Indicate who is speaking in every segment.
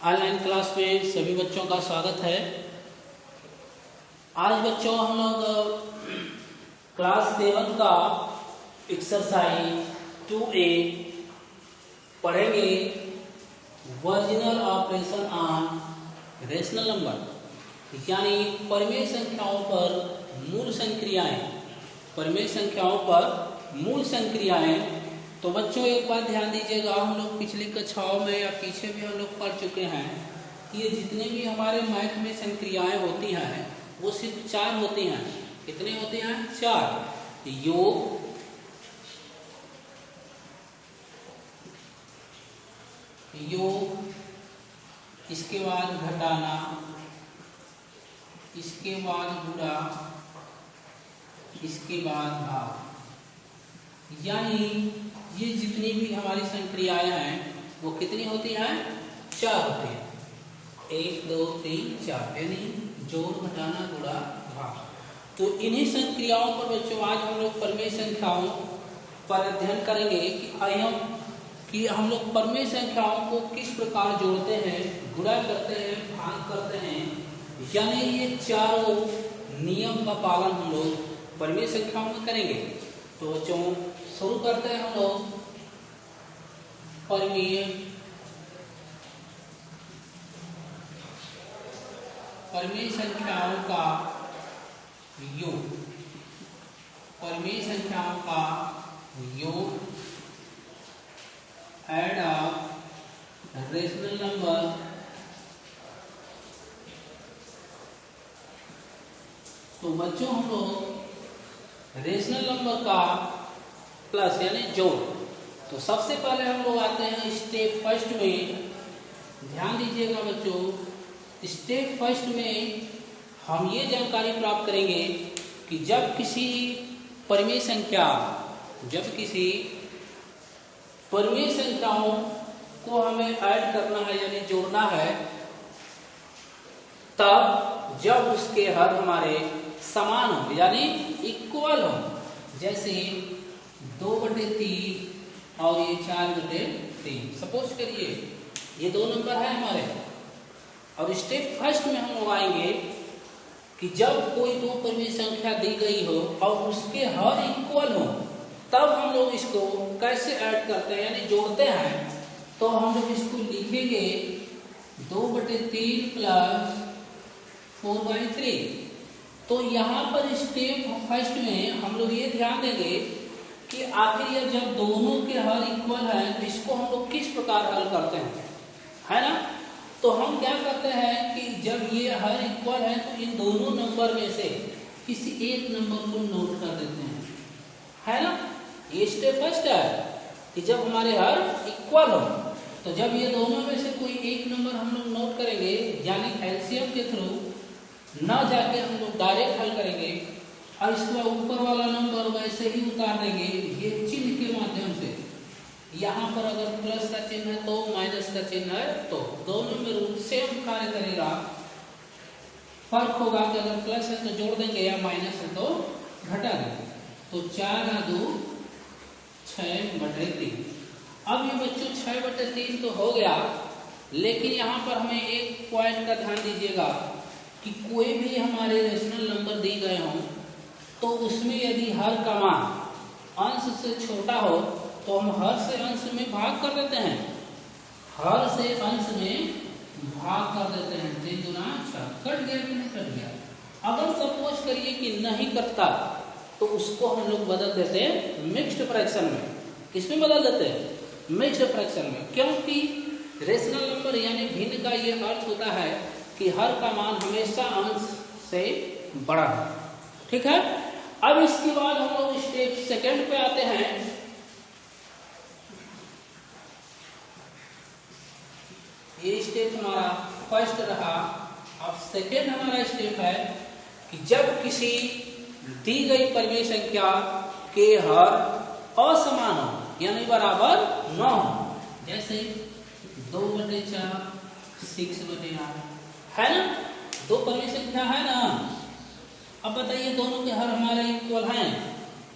Speaker 1: Online class में सभी बच्चों का स्वागत है। आज बच्चों हम लोग क्लास 7 का एक्सरसाइज 2A पढ़ेंगे। Original operation on rational number, यानी परिमेय संख्याओं पर मूल संक्रियाएं। परिमेय संख्याओं पर मूल संक्रियाएं। तो बच्चों एक बात ध्यान दीजिएगा, हम लोग पिछली कक्षाओं में या पीछे भी हम लोग पढ़ चुके हैं कि ये जितने भी हमारे मैथ में संक्रियाएं होती हैं वो सिर्फ 4 होती हैं। कितनी होती हैं? 4। योग, इसके बाद घटाना, इसके बाद गुणा, इसके बाद भाग। यानी ये जितनी भी हमारी संक्रियाएं हैं वो कितनी होती हैं? 4 होती हैं। 1 2 3 4, यानी जोड़, घटाना, गुणा, भाग। तो इन्हीं संक्रियाओं पर बच्चों आज हम लोग परिमेय संख्याओं पर अध्ययन करेंगे कि हम लोग परिमेय संख्याओं को किस प्रकार जोड़ते हैं, गुणा करते हैं, भाग करते हैं। यानी ये चारों नियम का पालन हम लोग परिमेय संख्याओं में करेंगे। तो बच्चों शुरू करते हैं हम लोग परिमेय संख्याओं का योग। परिमेय संख्याओं का योग, एड ऑफ रेशनल नंबर तो बच्चों हम लोग रेशनल नंबर का प्लस यानी जोड़। तो सबसे पहले हम लोग आते हैं स्टेप फर्स्ट में। ध्यान दीजिएगा बच्चों, स्टेप फर्स्ट में हम ये जानकारी प्राप्त करेंगे कि जब किसी परिमेय संख्याओं को हमें ऐड करना है यानी जोड़ना है, तब जब उसके हर हमारे समान हो यानी इक्वल हो। जैसे 2/3 और ये 4/3। सपोज करिए ये 2 नंबर है हमारे, और स्टेप फर्स्ट में हम लोग आएंगे कि जब कोई 2 परिमेय संख्या दी गई हो और उसके हर इक्वल हो, तब हम लोग इसको कैसे ऐड करते हैं यानी जोड़ते हैं। तो हम लोग इसको लिखेंगे 2/3 प्लस 4/3। तो यहाँ पर स्टेप फर्स्ट में हम लोग ये ध्यान देंगे कि आखिर ये जब दोनों के हर इक्वल है तो इसको हम लोग किस प्रकार हल करते हैं, है ना। तो हम क्या करते हैं कि जब ये हर इक्वल है तो इन दोनों नंबर में से किसी एक नंबर को नोट कर देते हैं, है ना। ये स्टेप फर्स्ट है कि जब हमारे हर इक्वल हो तो जब ये दोनों में से कोई एक नंबर हम लोग नोट करेंगे, यानी एलसीएम के थ्रू ना जाके हम लोग डायरेक्ट हल करेंगे और इसका ऊपर वाला नंबर वैसे ही उतार देंगे ये चिन्ह के माध्यम से। यहाँ पर अगर प्लस का चिन्ह है तो माइनस का चिन्ह है तो दोनों में रूल सेम कार्य करेगा। फर्क होगा कि अगर प्लस है तो जोड़ देंगे या माइनस है तो घटा देंगे। तो 4 और 2 6/3। अब ये बच्चों 6/3 तो हो गया, लेकिन यहाँ पर हमें एक पॉइंट का ध्यान दीजिएगा कि कोई भी हमारे रेशनल नंबर दिए गए हों तो उसमें यदि हर का मान अंश से छोटा हो तो हम हर से अंश में भाग कर देते हैं। हर से अंश में भाग कर देते हैं। 3 गुना 6 कट गया कि नहीं कट गया। अगर सपोज करिए कि नहीं कटता तो उसको हम लोग बदल देते हैं मिक्स्ड फ्रैक्शन में। किसमें बदल देते हैं? मिक्स्ड फ्रैक्शन में। क्योंकि रेशनल नंबर यानी भिन्न का ये अर्थ होता है कि हर का मान हमेशा अंश से बड़ा है। ठीक है। अब इसके बाद हम लोग स्टेप सेकंड पे आते हैं। ये स्टेप हमारा फर्स्ट रहा। अब सेकंड हमारा स्टेप है कि जब किसी दी गई परिमेय संख्या के हर असमान हो यानी बराबर न हो, जैसे 2/4 6/8, है ना। 2 परिमेय संख्या है ना। अब बताइए दोनों के हर हमारे इक्वल हैं?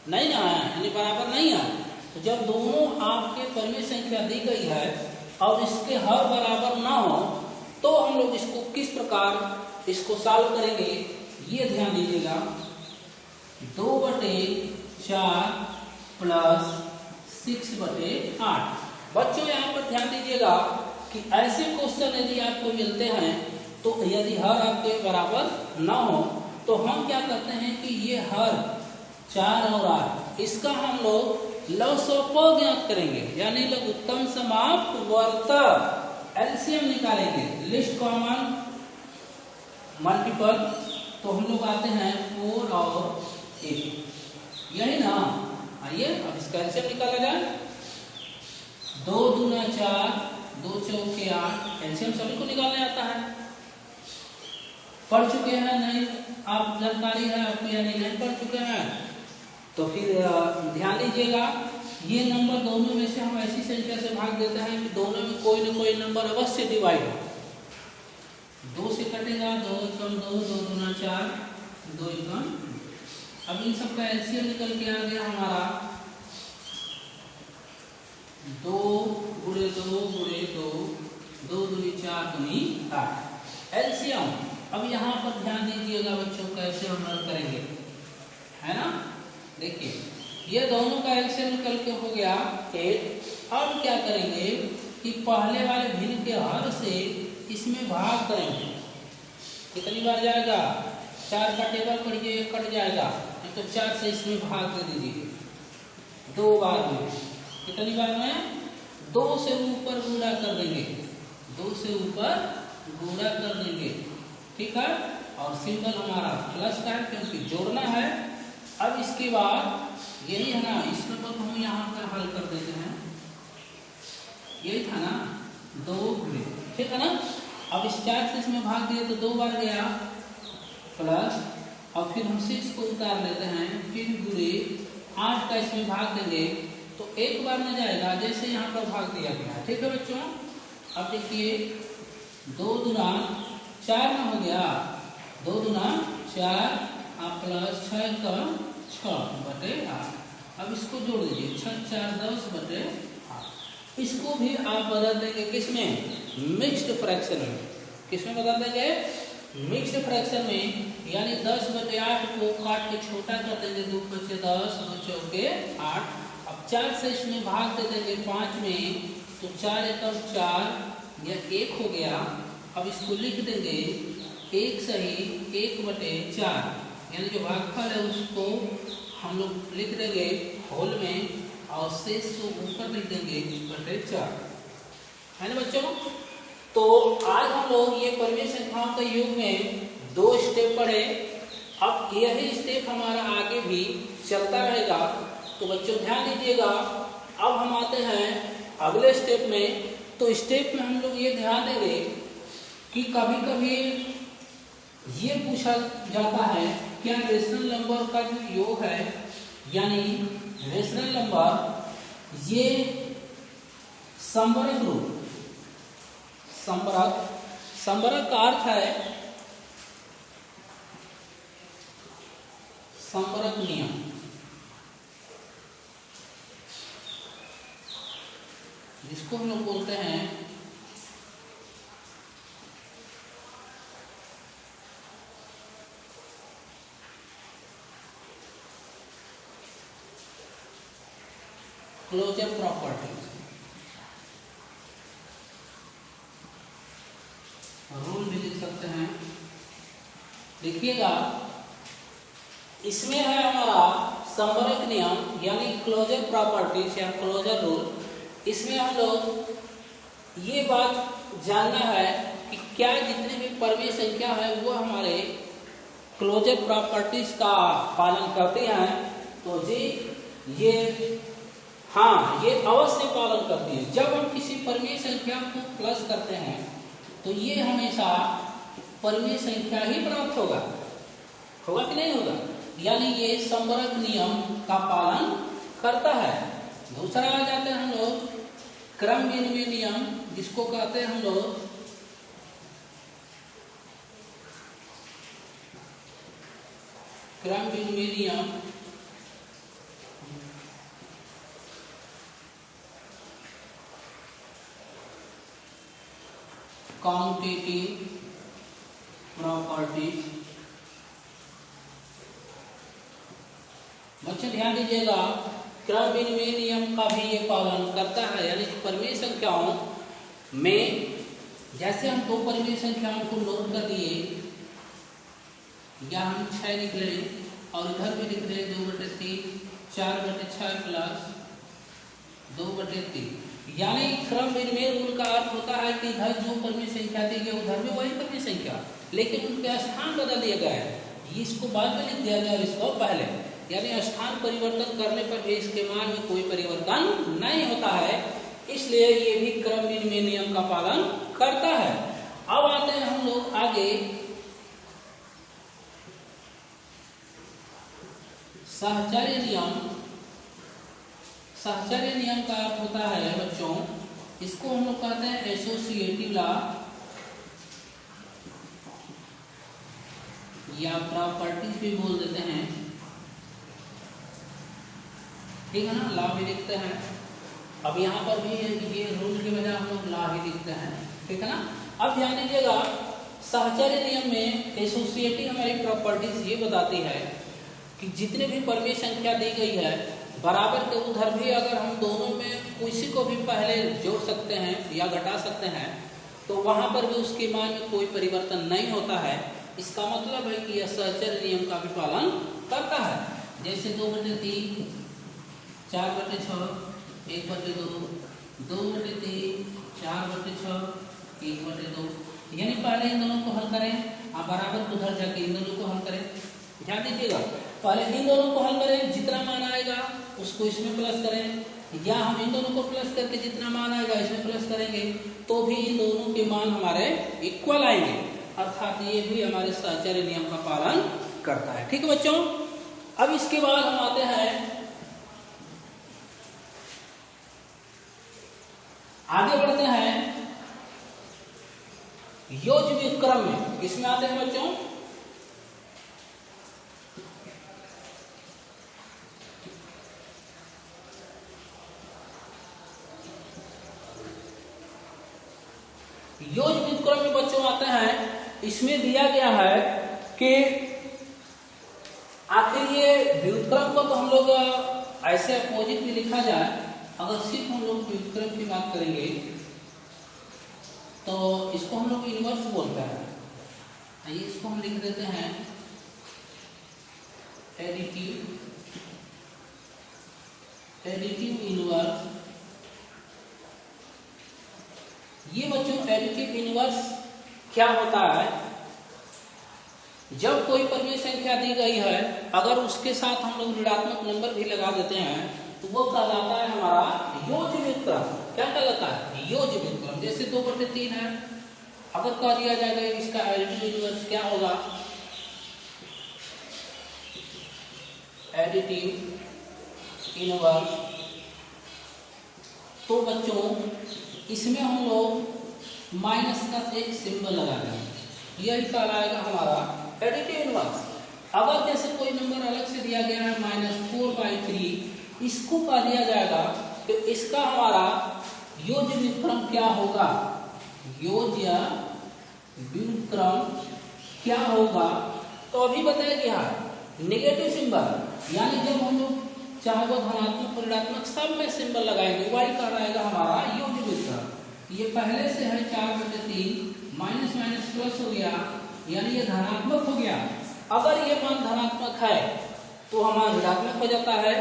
Speaker 1: नहीं ना है, यानी बराबर नहीं है। तो जब दोनों आपके परिमेय संख्या दी गई है और इसके हर बराबर ना हो तो हम लोग इसको किस प्रकार इसको सॉल्व करेंगे ये ध्यान दीजिएगा। 2/4 प्लस 6/8। बच्चों यहाँ पर ध्यान दीजिएगा कि ऐसे क्वेश्चन यदि आपको मिलते हैं तो यदि हर आपके बराबर ना हो तो हम क्या करते हैं कि ये हर 4 और 8 इसका हम लोग लसप ज्ञात करेंगे, यानी लघुत्तम समाप्त वर्तक एलसीएम निकालेंगे, लिस्ट कॉमन मल्टीपल। तो हम लोग आते हैं 4 और 8, यही ना। आइए अब इसका एलसीएम निकाला जाए। 2 दूना 4, 2 चौके 8। एलसीएम सभी को निकालने आता है, पढ़ चुके हैं नहीं आप, जानकारी है आपको या नहीं पढ़ चुके हैं तो फिर ध्यान दीजिएगा। ये नंबर दोनों में से हम ऐसी संख्या से भाग देते हैं कि दोनों में कोई न कोई नंबर अवश्य डिवाइड हो। 2 से कटेगा 2 कम 2, 2 दूना 4, 2 कम। अब इन सब का एलसीएम निकल के आ गया हमारा 2 गुणे 2 गुणे 2, 2 दूनी 4 दूनी 8 एलसीएम। अब यहाँ पर ध्यान दीजिएगा बच्चों, कैसे हम हल करेंगे, है ना। देखिए ये दोनों का एलसीएम निकल के हो गया 8। अब क्या करेंगे कि पहले वाले भिन्न के हर से इसमें भाग करेंगे। कितनी बार जाएगा? 4 का टेबल पढ़िए, 1 कट जाएगा, तो 4 से इसमें भाग दे दीजिए 2 बार में। कितनी बार में? 2 से ऊपर गुणा कर देंगे, 2 से ऊपर गुणा कर देंगे, ठीक है। और सिंबल हमारा प्लस का है क्योंकि जोड़ना है। अब इसके बाद यही है ना, इस नंबर को हम यहाँ पर हल कर देते हैं, यही था ना 2 गुणे, ठीक है ना। अब इस 4 से इसमें भाग दिए तो 2 बार गया प्लस, और फिर हम 6 को उतार लेते हैं, फिर गुणे 8 का इसमें भाग देंगे तो 1 बार में जाएगा, जैसे यहाँ पर भाग दिया गया, ठीक है बच्चों। अब देखिए 2 दूना 4 में हो गया, 2 दूना 4 प्लस 6 का 6/8। अब इसको जोड़ दीजिए, 6 4 10/8। इसको भी आप बदल देंगे किसमें? मिक्स्ड फ्रैक्शन में। किसमें बदल देंगे? मिक्स्ड फ्रैक्शन में, यानी 10/8 को काट के छोटा कर देंगे, 2 बचे 10, 2 चौके 8। अब 4 से इसमें भाग दे देंगे 5 में, तो 4 एकम 4, यह 1 हो गया। अब इसको लिख देंगे 1 सही 1/4, यानी जो भागफल है उसको हम लोग लिख देंगे होल में और शेष को ऊपर लिख देंगे 1/4, है ना बच्चों। तो आज हम लोग ये परिमेय संख्याओं के युग में 2 स्टेप पढ़े। अब यही स्टेप हमारा आगे भी चलता रहेगा, तो बच्चों ध्यान दीजिएगा। अब हम आते हैं अगले स्टेप में। तो स्टेप में हम लोग ये ध्यान देंगे कि कभी कभी ये पूछा जाता है क्या रेशनल नंबर का जो योग है, यानी रेशनल नंबर, ये संबरक रूप, संबरक का अर्थ है संबरक नियम। जिसको हम लोग बोलते हैं क्लोजर प्रॉपर्टी, रूल भी लिख सकते हैं। देखिएगा इसमें है हमारा संबरक नियम, यानी क्लोजर प्रॉपर्टीज या क्लोजर रूल। इसमें हम लोग ये बात जानना है कि क्या जितने भी परिमेय संख्या है वो हमारे क्लोजर प्रॉपर्टीज का पालन करते हैं। तो जी ये हाँ, ये अवश्य पालन करती है। जब हम किसी परिमेय संख्या को प्लस करते हैं तो ये हमेशा परिमेय संख्या ही प्राप्त होगा, होगा कि नहीं होगा, यानी ये संबरक नियम का पालन करता है। दूसरा आ जाते हैं हम लोग क्रम विनिमय नियम, जिसको कहते हैं हम लोग क्रम विनिमय नियम। Commutative properties. बच्चों ध्यान दीजिएगा, क्रम विनिमय नियम का भी ये पालन करता है, यानी कि परिमेय संख्याओं में जैसे हम दो परिमेय संख्याओं को नोट कर दिए, या हम 6 लिख लें और इधर भी लिख रहे 2/3 4/6 प्लस 2/3, यानी क्रम विनिमय रूल का अर्थ होता है कि इधर जो परिमेय संख्या दी गई उधर भी वही परिमेय संख्या, लेकिन उनके स्थान बदल दिए गए हैं। इसको बाद में लिख दिया गया और इसको पहले, यानी स्थान परिवर्तन करने पर भी इसके मान में कोई परिवर्तन नहीं होता है, इसलिए ये भी क्रम विनिमय नियम का पालन करता है। अब आते हैं हम लोग आगे सहचर्य नियम। सहचर्य नियम का अर्थ होता है बच्चों, इसको हम लोग कहते हैं एसोसिएटिव लॉ या प्रॉपर्टीज भी बोल देते हैं, ठीक है ना, लॉ भी लिखते हैं। अब यहाँ पर भी ये रूल की वजह हम लोग लॉ ही लिखते हैं, ठीक है ना। अब ध्यान दीजिएगा, सहचर्य नियम में एसोसिएटिव हमारी प्रॉपर्टीज ये बताती है कि जितने भी परिमेय संख्या दी गई है बराबर के उधर भी अगर हम दोनों में किसी को भी पहले जोड़ सकते हैं या घटा सकते हैं तो वहां पर भी उसके मान में कोई परिवर्तन नहीं होता है। इसका मतलब है कि यह सहचर्य नियम का भी पालन करता है। जैसे 2/3 4/6 1/2 2/3 4/6 1/2, यानी पहले इन दोनों को हल करें, आप बराबर को उधर जाके इन दोनों को हल करें। ध्यान दीजिएगा, पहले इन दोनों को हल करें, जितना मान आएगा उसको इसमें प्लस करें, या हम इन दोनों को प्लस करके जितना मान आएगा इसमें प्लस करेंगे तो भी इन दोनों के मान हमारे इक्वल आएंगे, अर्थात ये भी हमारे सहचर्य नियम का पालन करता है। ठीक है बच्चों, अब इसके बाद हम आते हैं आगे बढ़ते हैं योज्य व्युत्क्रम में। इसमें आते हैं बच्चों योज्य व्युत्क्रम में बच्चों आते हैं, इसमें दिया गया है कि आखिर ये व्युत्क्रम को तो हम लोग ऐसे अपोजिट में लिखा जाए, अगर सिर्फ हम लोग व्युत्क्रम की बात करेंगे तो इसको हम लोग इनवर्स बोलते हैं। आइए इसको हम लिख देते हैं एडिटिव इनवर्स। ये बच्चों एडिटिव इनवर्स क्या होता है, जब कोई परिमेय संख्या दी गई है अगर उसके साथ हम लोग ऋणात्मक नंबर भी लगा देते हैं तो वो कहलाता है हमारा योज्य व्युत्क्रम। क्या कहलाता है? योज्य व्युत्क्रम। जैसे 2/3 है, अगर कह दिया जाएगा इसका एडिटिव इनवर्स क्या होगा, एडिटिव इनवर्स, तो बच्चों इसमें हम लोग माइनस का एक सिंबल लगा देंगे, यही कहलाएगा हमारा एडिटिव इनवर्स। अगर जैसे कोई नंबर अलग से दिया गया है -4/3, इसको कह दिया जाएगा तो इसका हमारा योज्य व्युत्क्रम क्या होगा, योज्य व्युत्क्रम क्या होगा। तो अभी बताया गया नेगेटिव सिंबल, यानी जब हम लोग चाहे वो धनात्मक ऋणात्मक सब में सिंबल लगाएंगे वही कहलाएगा हमारा योज्य व्युत्क्रम। ये पहले से है 4/3, माइनस माइनस प्लस हो गया, यानी ये धनात्मक हो गया। अगर ये मान धनात्मक है तो हमारा ऋणात्मक हो जाता है,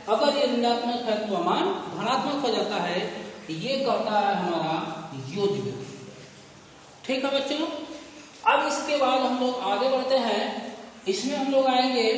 Speaker 1: अगर ये ऋणात्मक है तो मान धनात्मक हो जाता है। ये कहता है हमारा योज्य व्युत्क्रम। ठीक है बच्चों, अब इसके बाद हम लोग आगे बढ़ते हैं, इसमें हम लोग आएंगे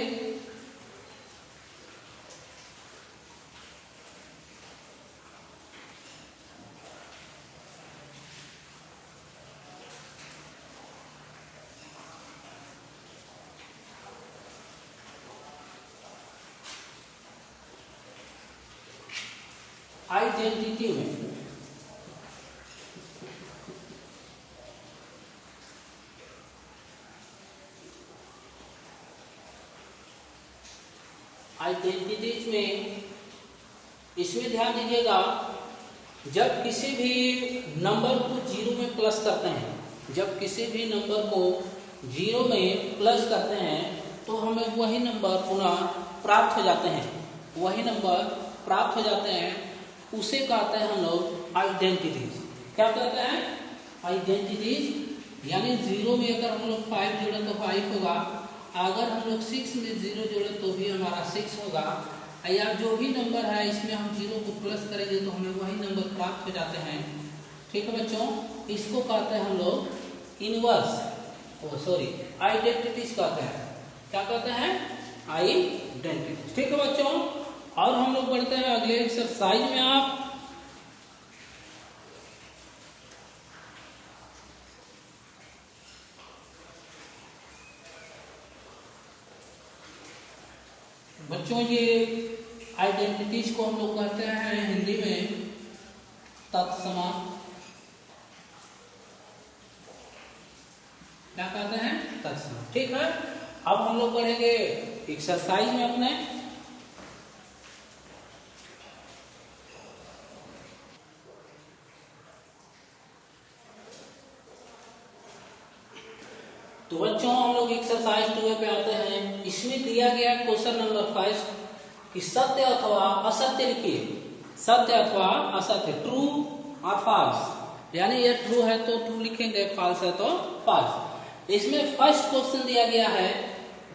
Speaker 1: आइडेंटिटी में। आइडेंटिटीज में इसमें ध्यान दीजिएगा, जब किसी भी नंबर को 0 में प्लस करते हैं जब किसी भी नंबर को 0 में प्लस करते हैं तो हमें वही नंबर पुनः प्राप्त हो जाते हैं, वही नंबर प्राप्त हो जाते हैं। उसे कहते हैं हम लोग आइडेंटिटीज। क्या कहते हैं? आइडेंटिटीज। यानी 0 में अगर हम लोग 5 जोड़े तो 5 होगा, अगर हम लोग 6 में 0 जोड़े तो भी हमारा 6 होगा, या जो भी नंबर है इसमें हम 0 को प्लस करेंगे तो हमें वही नंबर प्राप्त हो जाते हैं। ठीक है बच्चों, इसको कहते हैं हम लोग इनवर्स, आइडेंटिटीज कहते हैं। क्या कहते हैं? आइडेंटिटीज। ठीक है बच्चों, और हम लोग बढ़ते हैं अगले एक्सरसाइज में। आप बच्चों ये आइडेंटिटीज को हम लोग कहते हैं हिंदी में तत्सम। क्या कहते हैं? तत्सम। ठीक है, अब हम लोग पढ़ेंगे एक्सरसाइज में अपने। तो बच्चों हम लोग एक्सरसाइज 2 पे आते हैं। इसमें दिया गया क्वेश्चन नंबर 5 कि सत्य अथवा असत्य लिखिए। सत्य अथवा असत्य, ट्रू और फॉल्स। यानी ये ट्रू है तो ट्रू लिखेंगे, फॉल्स है तो फॉल्स। इसमें फर्स्ट क्वेश्चन दिया गया है,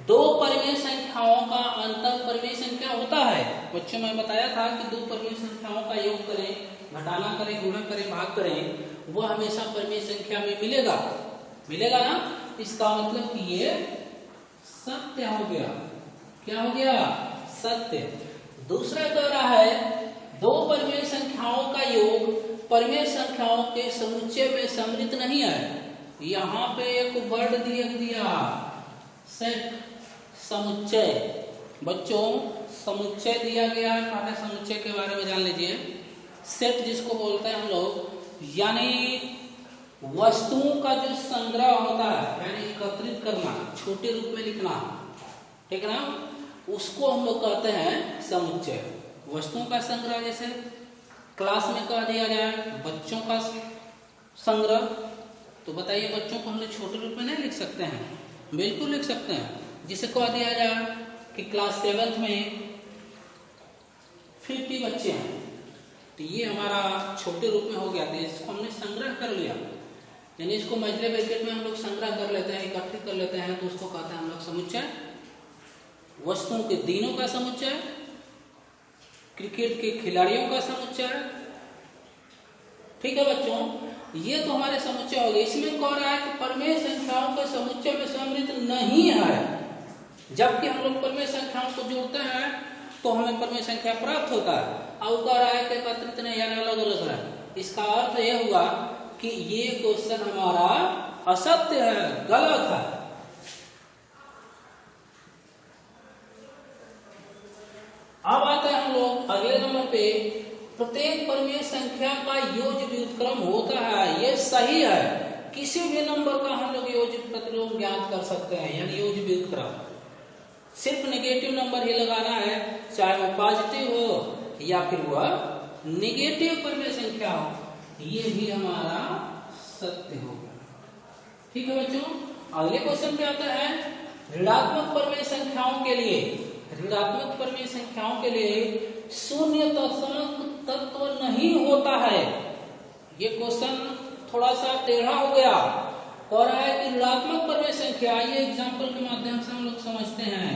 Speaker 1: 2 परिमेय संख्याओं का अंतर परिमेय संख्या होता है। बच्चों मैं बताया था कि 2 परिमेय संख्याओं का योग करें, घटाना करें, गुणा करें, भाग करें, वो हमेशा परिमेय संख्या में मिलेगा, मिलेगा ना। इसका मतलब कि ये सत्य हो गया। क्या हो गया? सत्य। दूसरा कह रहा है 2 परिमेय संख्याओं का योग परिमेय संख्याओं के समुच्चय में सम्मिलित नहीं है। यहाँ पे एक वर्ड दिया सेट, समुच्चय। बच्चों समुच्चय दिया गया, पहले समुच्चय के बारे में जान लीजिए। सेट जिसको बोलते हैं हम लोग, यानी वस्तुओं का जो संग्रह होता है, यानी एकत्रित करना, छोटे रूप में लिखना, ठीक है ना, उसको हम लोग कहते हैं समुच्चय। वस्तुओं का संग्रह, जैसे क्लास में कह दिया जाए बच्चों का संग्रह, तो बताइए बच्चों को हम लोग छोटे रूप में नहीं लिख सकते हैं? बिल्कुल लिख सकते हैं। जिसे कह दिया जाए कि क्लास 7th में 50 बच्चे हैं, तो ये हमारा छोटे रूप में हो गया था, इसको हमने संग्रह कर लिया। यानी इसको मजले ब्रैकेट में हम लोग संग्रह कर लेते हैं, इकट्ठित कर लेते हैं, तो उसको कहते हैं हम लोग समुच्चय। वस्तुओं के दिनों का समुच्चय, क्रिकेट के खिलाड़ियों का समुच्चय। ठीक है बच्चों, ये तो हमारे समुच्चय हो गए। इसमें कह रहा है कि परिमेय संख्याओं के समुच्चय में सम्मिलित नहीं है। जबकि हम लोग परिमेय संख्याओं को जोड़ते हैं तो हमें परिमेय संख्या प्राप्त होता है। अब कह रहा है कि एकत्रित नहीं, यानी अलग अलग है। इसका अर्थ यह हुआ कि ये क्वेश्चन हमारा असत्य है, गलत है। अब आते हैं हम लोग अगले नंबर पे, प्रत्येक परिमेय संख्या का योज्य व्युत्क्रम होता है। ये सही है, किसी भी नंबर का हम लोग योज्य प्रतिलोम ज्ञात कर सकते हैं, यानी योज्य व्युत्क्रम। सिर्फ नेगेटिव नंबर ही लगाना है, चाहे वो पॉजिटिव हो या फिर वह नेगेटिव परिमेय संख्या हो, ये भी हमारा सत्य होगा। ठीक है बच्चों, अगले क्वेश्चन पे आता है, ऋणात्मक परिमेय संख्याओं के लिए, ऋणात्मक परिमेय संख्याओं के लिए शून्य तत्व नहीं होता है। ये क्वेश्चन थोड़ा सा टेढ़ा हो गया। कह रहा है कि ऋणात्मक परिमेय संख्या, ये एग्जाम्पल के माध्यम से हम लोग समझते हैं।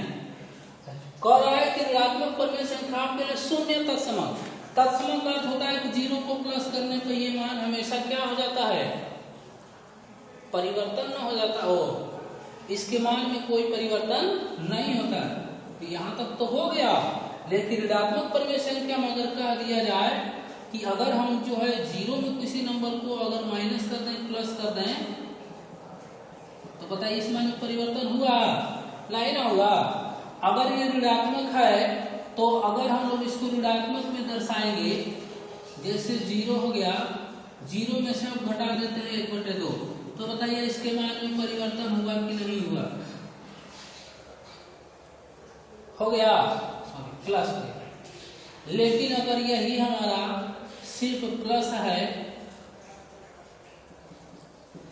Speaker 1: कह रहा है कि ऋणात्मक परिमेय संख्याओं के लिए शून्य तत्समक, तत्समक का अर्थ होता है कि 0 को प्लस करने पर ये मान हमेशा क्या हो जाता है? परिवर्तन न हो जाता हो, इसके मान में कोई परिवर्तन नहीं होता। यहाँ तक तो हो गया, लेकिन ऋणात्मक परिमेय संख्या में अगर कह दिया जाए कि अगर हम जो है 0 में किसी नंबर को अगर माइनस कर दें, प्लस कर दें, तो बताइए इस मान में परिवर्तन हुआ? नहीं ना हुआ। अगर ये ऋणात्मक है तो अगर हम लोग इसको ऋणात्मक में दर्शाएंगे, जैसे 0 हो गया, 0 में से हम घटा देते हैं 1/2, तो बताइए इसके मान में परिवर्तन हुआ कि नहीं हुआ? हो गया, प्लस हो। लेकिन अगर यही हमारा सिर्फ प्लस है,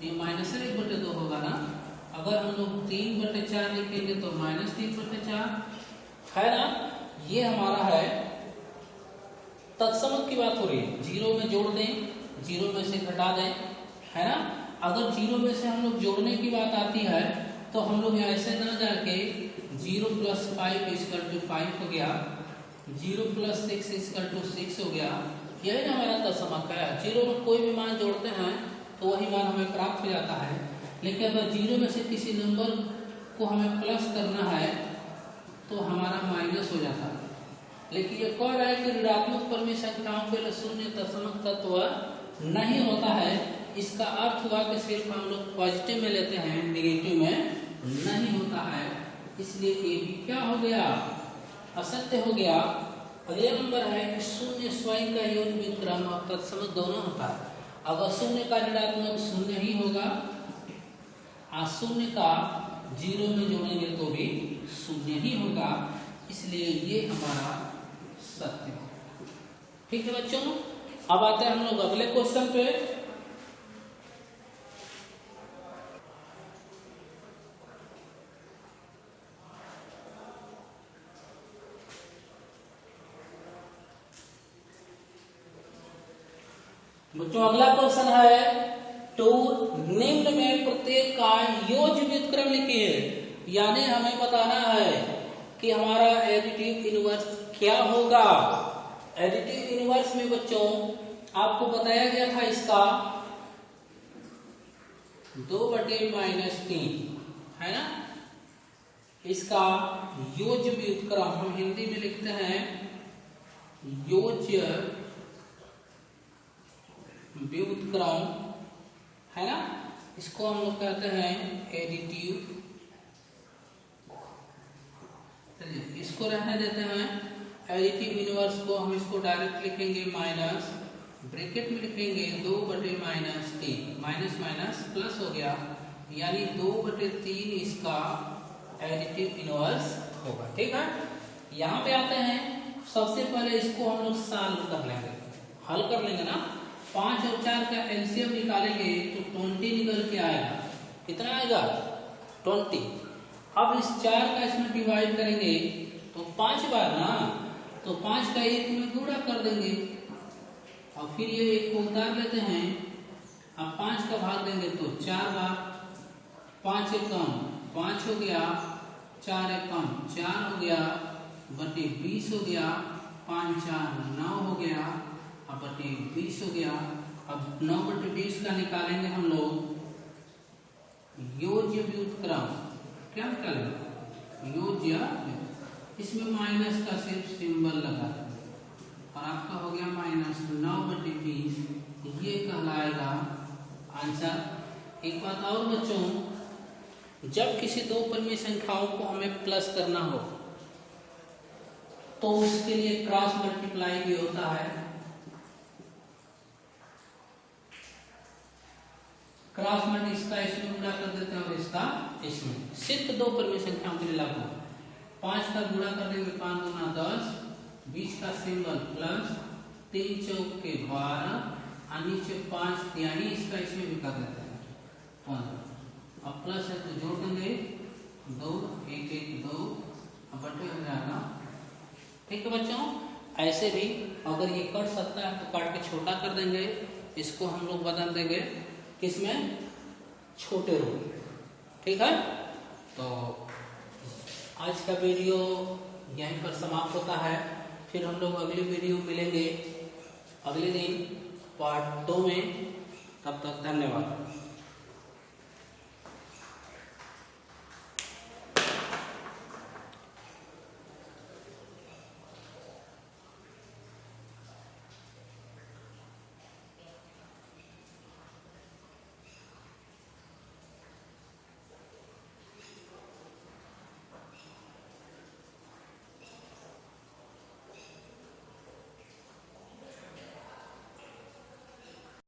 Speaker 1: ये -1/2 होगा ना। अगर हम लोग 3/4 लिखेंगे तो -3/4 है ना। ये हमारा है तत्समक की बात हो रही है, 0 में जोड़ दें, 0 में से घटा दें, है ना। अगर 0 में से हम लोग जोड़ने की बात आती है तो हम लोग ऐसे ना जाके 0 + 5 = 5 हो गया, 0 + 6 = 6 हो गया। यही ना हमारा तत्समक है। 0 में कोई भी मान जोड़ते हैं तो वही मान हमें प्राप्त हो जाता है। लेकिन अगर 0 में से किसी नंबर को हमें प्लस करना है तो हमारा माइनस हो जाता है। लेकिन ये कह रहा है कि ऋणात्मक परिमेय संख्याओं के लिए शून्य तत्समक तत्व नहीं होता है। इसका अर्थ हुआ कि सिर्फ हम लोग पॉजिटिव में लेते हैं, नेगेटिव में नहीं होता है। इसलिए ये भी क्या हो गया, असत्य हो गया। अगले नंबर है कि शून्य स्वयं का योग विक्रम और तत्समक दोनों होता है। अगर शून्य का ऋणात्मक शून्य ही होगा, शून्य का 0 में जोड़ेंगे तो भी शून्य ही होगा। इसलिए ये हमारा सत्य है। ठीक है बच्चों, अब आते हैं हम लोग अगले क्वेश्चन पे। बच्चों अगला क्वेश्चन है, तो निम्न में प्रत्येक का योज्य व्युत्क्रम लिखिए। यानी हमें बताना है कि हमारा एडिटिव इनवर्स क्या होगा। एडिटिव इनवर्स में बच्चों आपको बताया गया था इसका 2/-3 है ना। इसका योज्य व्युत्क्रम हम हिंदी में लिखते हैं योज्य व्युत्क्रम, है ना। इसको हम लोग कहते हैं एडिटिव। चलिए इसको रहने देते हैं। एडिटिव इनवर्स को हम इसको डायरेक्ट लिखेंगे माइनस, ब्रैकेट में लिखेंगे 2/-3, माइनस माइनस प्लस हो गया, यानी 2/3 इसका एडिटिव इनवर्स होगा। ठीक है, यहाँ पे आते हैं। सबसे पहले इसको हम लोग सॉल्व कर लेंगे, हल कर लेंगे ना। 5 और 4 का एलसीएम निकालेंगे तो 20 निकल के आएगा। कितना आएगा, 20। अब इस 4 का इसमें डिवाइड करेंगे तो 5 बार ना, तो 5 का 1 में गुणा कर देंगे और फिर ये 1 को उतार लेते हैं। अब 5 का भाग देंगे तो 4 बार, 5 एक कम 5 हो गया, 4 एक कम 4 हो गया, बटे 20 हो गया, 5 4 9 हो गया, अब बटे 20 हो गया। अब 9/20 का निकालेंगे हम लोग योज्य व्युत्क्रम। क्या निकालेंगे, योज्य। इसमें माइनस का सिर्फ सिंबल लगा और आपका हो गया -9/20। ये कहलाएगा आंसर। एक बात और बच्चों, जब किसी दो परिमेय संख्याओं को हमें प्लस करना हो तो उसके लिए क्रॉस मल्टीप्लाई भी होता है। क्रॉस मल्टी इसका इसमें गुणा कर देते हैं और इसका इसमें, सिर्फ दो परिमेय संख्याओं के लिए लागू। 5 का गुणा कर देंगे 5 गुना 10, 20 का सिंबल प्लस, 3 चौके 12 और नीचे 5, यानी इसका इसमें भी कर देते हैं 15। अब प्लस है तो जोड़ देंगे 2, 1 1 2, अब बटे हो जाएगा। ठीक है बच्चों, ऐसे भी अगर ये कट सकता है तो काट के छोटा कर देंगे। इसको हम लोग बदल देंगे किसमें, छोटे रूप। ठीक है, तो आज का वीडियो यहीं पर समाप्त होता है। फिर हम लोग अगली वीडियो मिलेंगे अगले दिन पार्ट 2 में। तब तक धन्यवाद।